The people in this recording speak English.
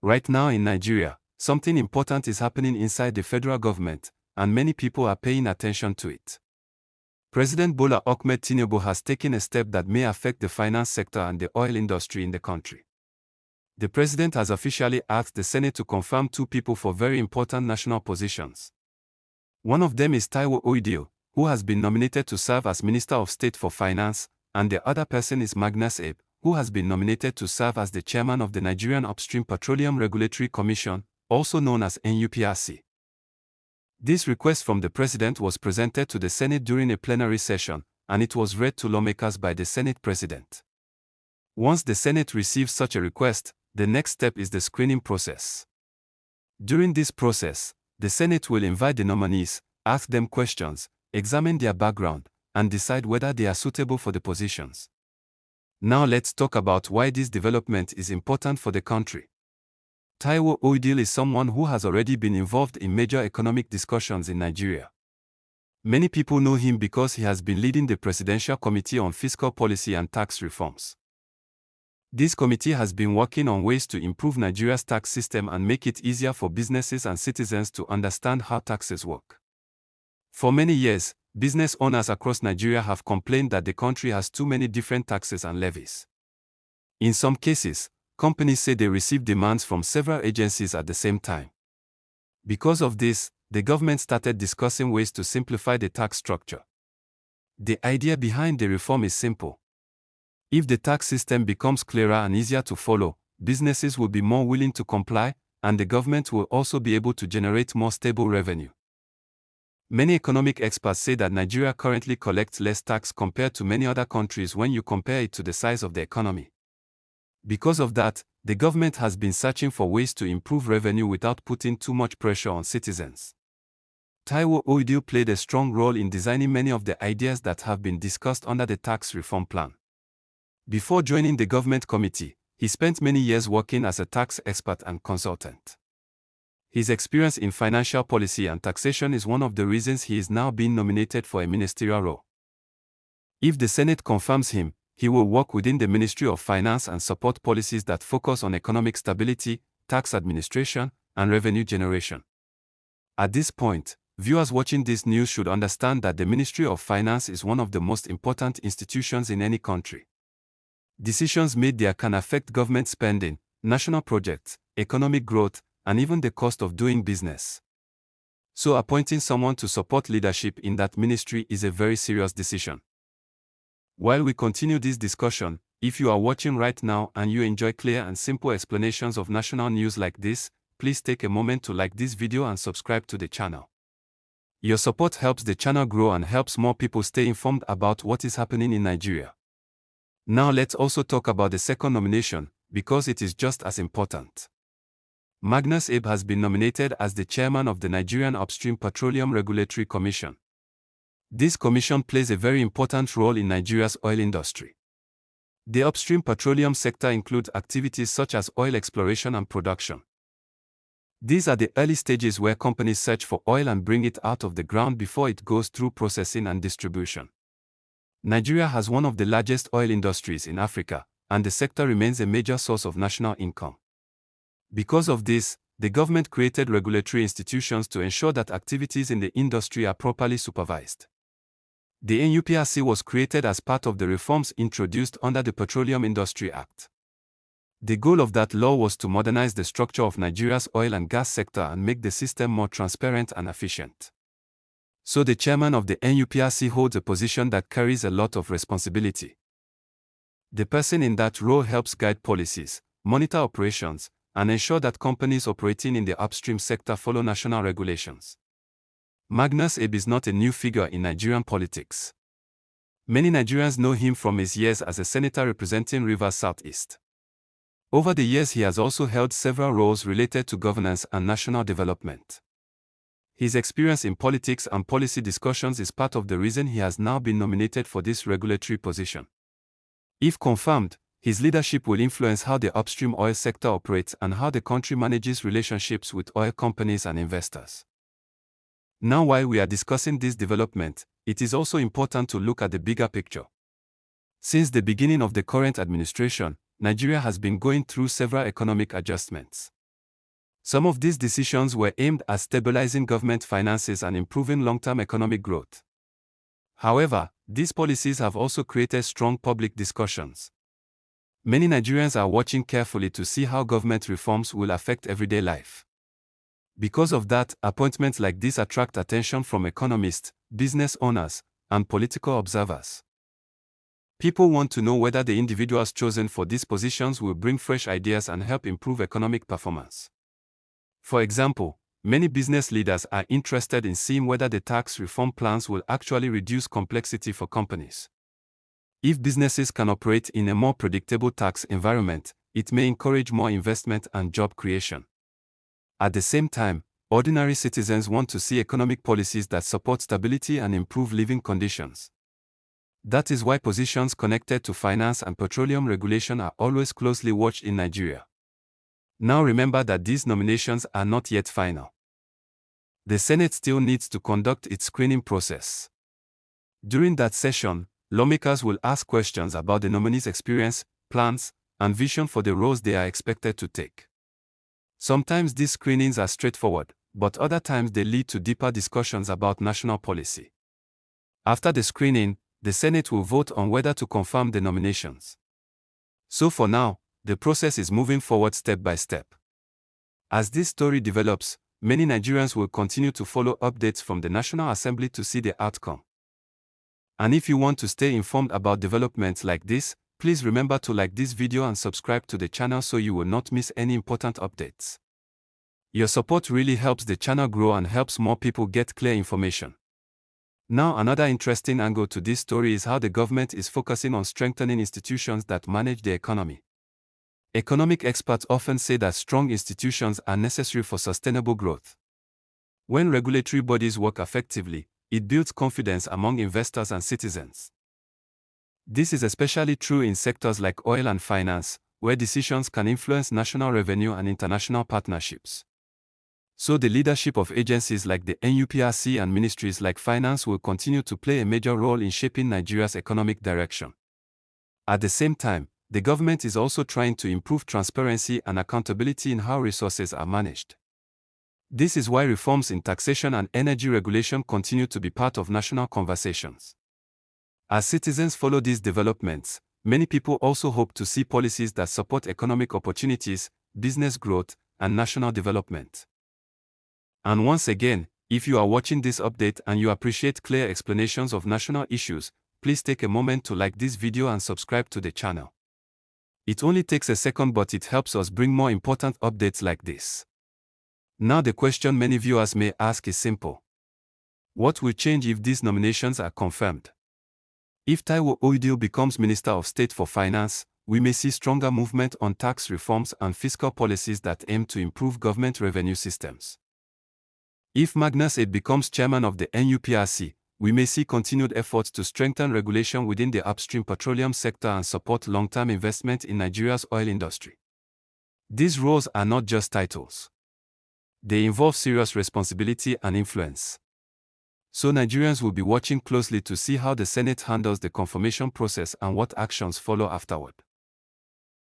Right now in Nigeria, something important is happening inside the federal government, and many people are paying attention to it. President Bola Ahmed Tinubu has taken a step that may affect the finance sector and the oil industry in the country. The president has officially asked the Senate to confirm 2 people for very important national positions. One of them is Taiwo Oyedele, who has been nominated to serve as Minister of State for Finance, and the other person is Magnus Abe, who has been nominated to serve as the chairman of the Nigerian Upstream Petroleum Regulatory Commission, also known as 𝗀𝗍𝗄𝗧𝗧. This request from the president was presented to the Senate during a plenary session, and it was read to lawmakers by the Senate president. Once the Senate receives such a request, the next step is the screening process. During this process, the Senate will invite the nominees, ask them questions, examine their background, and decide whether they are suitable for the positions. Now let's talk about why this development is important for the country. Taiwo Oyedele is someone who has already been involved in major economic discussions in Nigeria. Many people know him because he has been leading the Presidential Committee on Fiscal Policy and Tax Reforms. This committee has been working on ways to improve Nigeria's tax system and make it easier for businesses and citizens to understand how taxes work. For many years, business owners across Nigeria have complained that the country has too many different taxes and levies. In some cases, companies say they receive demands from several agencies at the same time. Because of this, the government started discussing ways to simplify the tax structure. The idea behind the reform is simple. If the tax system becomes clearer and easier to follow, businesses will be more willing to comply, and the government will also be able to generate more stable revenue. Many economic experts say that Nigeria currently collects less tax compared to many other countries when you compare it to the size of the economy. Because of that, the government has been searching for ways to improve revenue without putting too much pressure on citizens. Taiwo Oyedele played a strong role in designing many of the ideas that have been discussed under the tax reform plan. Before joining the government committee, he spent many years working as a tax expert and consultant. His experience in financial policy and taxation is one of the reasons he is now being nominated for a ministerial role. If the Senate confirms him, he will work within the Ministry of Finance and support policies that focus on economic stability, tax administration, and revenue generation. At this point, viewers watching this news should understand that the Ministry of Finance is one of the most important institutions in any country. Decisions made there can affect government spending, national projects, economic growth, and even the cost of doing business. So appointing someone to support leadership in that ministry is a very serious decision. While we continue this discussion, if you are watching right now and you enjoy clear and simple explanations of national news like this, please take a moment to like this video and subscribe to the channel. Your support helps the channel grow and helps more people stay informed about what is happening in Nigeria. Now let's also talk about the second nomination, because it is just as important. Magnus Abe has been nominated as the chairman of the Nigerian Upstream Petroleum Regulatory Commission. This commission plays a very important role in Nigeria's oil industry. The upstream petroleum sector includes activities such as oil exploration and production. These are the early stages where companies search for oil and bring it out of the ground before it goes through processing and distribution. Nigeria has one of the largest oil industries in Africa, and the sector remains a major source of national income. Because of this, the government created regulatory institutions to ensure that activities in the industry are properly supervised. The 𝗀𝗍𝗄𝗧𝗧 was created as part of the reforms introduced under the Petroleum Industry Act. The goal of that law was to modernize the structure of Nigeria's oil and gas sector and make the system more transparent and efficient. So the chairman of the 𝗀𝗍𝗄𝗧𝗧 holds a position that carries a lot of responsibility. The person in that role helps guide policies, monitor operations, and ensure that companies operating in the upstream sector follow national regulations. Magnus Abe is not a new figure in Nigerian politics. Many Nigerians know him from his years as a senator representing Rivers Southeast. Over the years he has also held several roles related to governance and national development. His experience in politics and policy discussions is part of the reason he has now been nominated for this regulatory position. If confirmed, his leadership will influence how the upstream oil sector operates and how the country manages relationships with oil companies and investors. Now, while we are discussing this development, it is also important to look at the bigger picture. Since the beginning of the current administration, Nigeria has been going through several economic adjustments. Some of these decisions were aimed at stabilizing government finances and improving long-term economic growth. However, these policies have also created strong public discussions. Many Nigerians are watching carefully to see how government reforms will affect everyday life. Because of that, appointments like this attract attention from economists, business owners, and political observers. People want to know whether the individuals chosen for these positions will bring fresh ideas and help improve economic performance. For example, many business leaders are interested in seeing whether the tax reform plans will actually reduce complexity for companies. If businesses can operate in a more predictable tax environment, it may encourage more investment and job creation. At the same time, ordinary citizens want to see economic policies that support stability and improve living conditions. That is why positions connected to finance and petroleum regulation are always closely watched in Nigeria. Now remember that these nominations are not yet final. The Senate still needs to conduct its screening process. During that session, lawmakers will ask questions about the nominees' experience, plans, and vision for the roles they are expected to take. Sometimes these screenings are straightforward, but other times they lead to deeper discussions about national policy. After the screening, the Senate will vote on whether to confirm the nominations. So for now, the process is moving forward step by step. As this story develops, many Nigerians will continue to follow updates from the National Assembly to see the outcome. And if you want to stay informed about developments like this, please remember to like this video and subscribe to the channel so you will not miss any important updates. Your support really helps the channel grow and helps more people get clear information. Now another interesting angle to this story is how the government is focusing on strengthening institutions that manage the economy. Economic experts often say that strong institutions are necessary for sustainable growth. When regulatory bodies work effectively, it builds confidence among investors and citizens. This is especially true in sectors like oil and finance, where decisions can influence national revenue and international partnerships. So the leadership of agencies like the NUPRC and ministries like finance will continue to play a major role in shaping Nigeria's economic direction. At the same time, the government is also trying to improve transparency and accountability in how resources are managed. This is why reforms in taxation and energy regulation continue to be part of national conversations. As citizens follow these developments, many people also hope to see policies that support economic opportunities, business growth, and national development. And once again, if you are watching this update and you appreciate clear explanations of national issues, please take a moment to like this video and subscribe to the channel. It only takes a second, but it helps us bring more important updates like this. Now the question many viewers may ask is simple. What will change if these nominations are confirmed? If Taiwo Oyedele becomes Minister of State for Finance, we may see stronger movement on tax reforms and fiscal policies that aim to improve government revenue systems. If Magnus Abe becomes chairman of the NUPRC, we may see continued efforts to strengthen regulation within the upstream petroleum sector and support long-term investment in Nigeria's oil industry. These roles are not just titles. They involve serious responsibility and influence. So Nigerians will be watching closely to see how the Senate handles the confirmation process and what actions follow afterward.